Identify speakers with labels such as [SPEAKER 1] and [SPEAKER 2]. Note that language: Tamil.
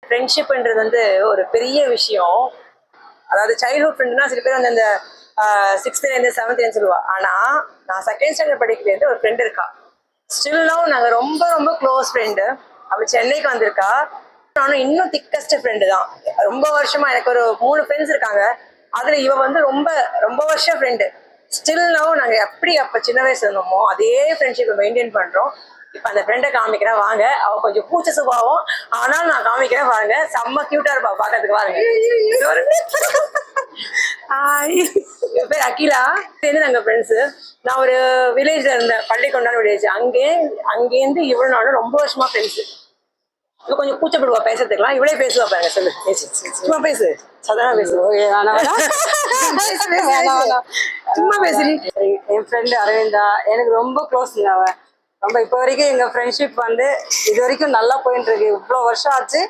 [SPEAKER 1] ஃப்ரெண்ட்ஷிப்ன்றது வந்து ஒரு பெரிய விஷயம். அதாவது சைல்ட்ஹுட் ஃப்ரெண்ட்னா சில பேர் வந்து அந்த 6th 7th சொல்லுவா. ஆனா நான் 2nd ஸ்டாண்டர்ட் படிக்கிறதுலேருந்து ஒரு ஃப்ரெண்ட் இருக்கா. ஸ்டில் நவ் நாங்க ரொம்ப ரொம்ப க்ளோஸ் ஃப்ரெண்டு. அவள் சென்னைக்கு வந்திருக்கா. நானும் இன்னும் திக்கஸ்ட் ஃப்ரெண்டு தான். ரொம்ப வருஷமா எனக்கு ஒரு 3 ஃப்ரெண்ட்ஸ் இருக்காங்க. அதுல இவ வந்து ரொம்ப ரொம்ப வருஷம் ஃப்ரெண்டு. ஸ்டில் நவ் நாங்க எப்படி அப்ப சின்ன வயசுல இருந்தோமோ அதே ஃப்ரெண்ட்ஷிப்பை மெயின்டைன் பண்றோம். இப்ப அந்த ஃப்ரெண்டை காமிக்கிறேன் வாங்க. அவ கொஞ்சம் கூச்ச சுபாவம், ஆனால் நான் காமிக்கிறேன் பாருங்க. செம்ம கியூட்டா இருப்பா பாக்கிறதுக்கு பாருங்க. என் பேர் அகிலா. நாங்க ஃப்ரெண்ட்ஸு. நான் ஒரு வில்லேஜ்ல இருந்தேன், பள்ளிக்கொண்டான வில்லேஜ். அங்கேருந்து இவ்வளவு நாளும் ரொம்ப வருஷமா ஃப்ரெண்ட்ஸு. இவ கொஞ்சம் கூச்சப்படுவா பேசுறதுக்குலாம். இவளே பேசுவா பாருங்க. சொல்லு பேசு, சும்மா பேசு, சாதாரண பேசு. சும்மா பேசுறீ.
[SPEAKER 2] என் ஃப்ரெண்டு அரவிந்தா எனக்கு ரொம்ப க்ளோஸ்ங்க. அவன் ரொம்ப இப்போ வரைக்கும் எங்கள் ஃப்ரெண்ட்ஷிப் வந்து இது வரைக்கும் நல்லா போயிட்டு இருக்கு. இவ்வளோ வருஷம் ஆச்சு,